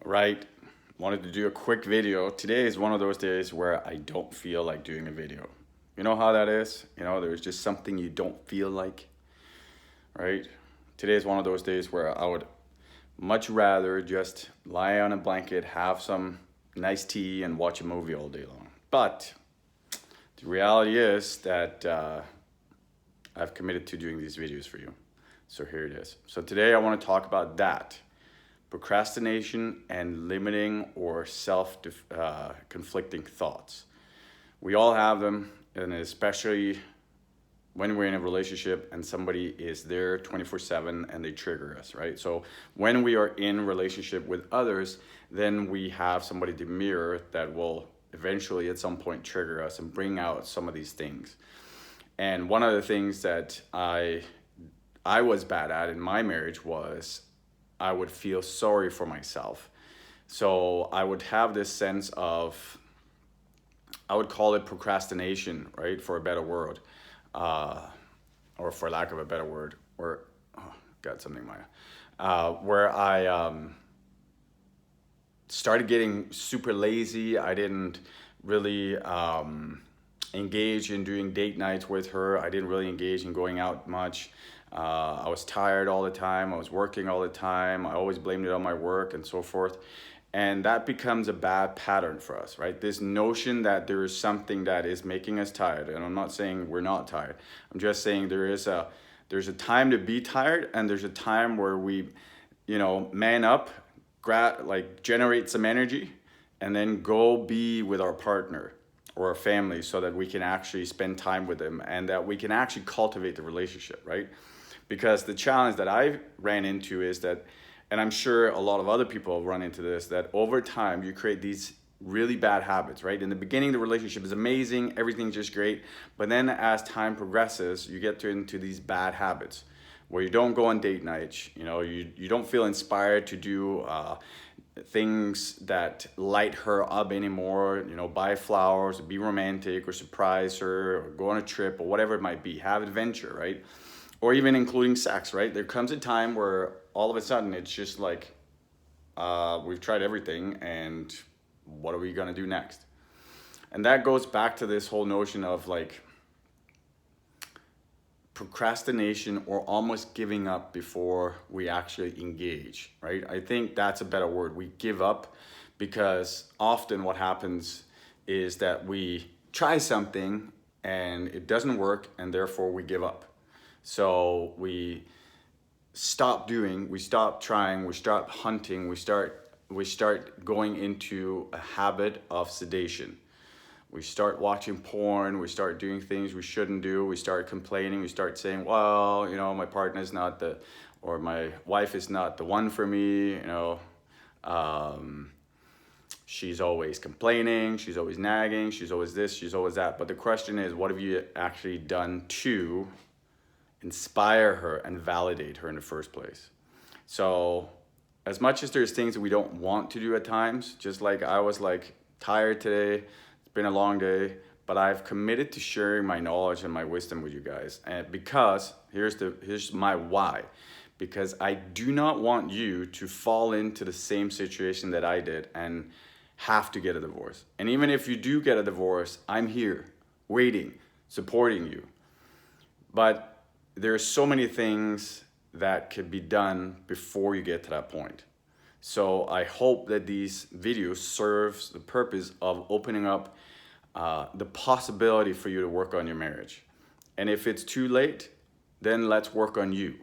Right, wanted to do a quick video. Today is one of those days where I don't feel like doing a video. You know how that is? There's just something you don't feel like, right? Today is one of those days where I would much rather just lie on a blanket, have some nice tea, and watch a movie all day long. But the reality is that I've committed to doing these videos for you. So here it is. So today I want to talk about that. Procrastination and limiting or self-conflicting thoughts. We all have them, and especially when we're in a relationship and somebody is there 24/7 and they trigger us, right? So when we are in relationship with others, then we have somebody to mirror that will eventually at some point trigger us and bring out some of these things. And one of the things that I was bad at in my marriage was I would feel sorry for myself. So I would have this sense of, I would call it procrastination, right? For a better word, or for lack of a better word, or, oh, got something in my, where I started getting super lazy. I didn't really engage in doing date nights with her. I didn't really engage in going out much. I was tired all the time. I was working all the time. I always blamed it on my work and so forth. And that becomes a bad pattern for us, right? This notion that there is something that is making us tired. And I'm not saying we're not tired. I'm just saying there's a time to be tired, and there's a time where we, man up, generate some energy, and then go be with our partner or our family so that we can actually spend time with them and that we can actually cultivate the relationship, right? Because the challenge that I ran into is that, and I'm sure a lot of other people run into this, that over time you create these really bad habits, right? In the beginning, the relationship is amazing, everything's just great. But then as time progresses, you get into these bad habits where you don't go on date nights, you don't feel inspired to do things that light her up anymore, buy flowers, be romantic, or surprise her, or go on a trip, or whatever it might be, have adventure, right? Or even including sex, right? There comes a time where all of a sudden it's just like, we've tried everything, and what are we gonna do next? And that goes back to this whole notion of like procrastination, or almost giving up before we actually engage, right? I think that's a better word. We give up because often what happens is that we try something and it doesn't work, and therefore we give up. So we stop doing, we stop trying, we start hunting, we start going into a habit of sedation. We start watching porn, we start doing things we shouldn't do, we start complaining, we start saying, well, my partner's not or my wife is not the one for me, she's always complaining, she's always nagging, she's always this, she's always that. But the question is, what have you actually done to inspire her and validate her in the first place? So as much as there's things that we don't want to do at times, just like I was like tired today, it's been a long day, but I've committed to sharing my knowledge and my wisdom with you guys. And because here's my why. Because I do not want you to fall into the same situation that I did and have to get a divorce. And even if you do get a divorce, I'm here waiting, supporting you. But there's so many things that could be done before you get to that point. So I hope that these videos serves the purpose of opening up the possibility for you to work on your marriage. And if it's too late, then let's work on you.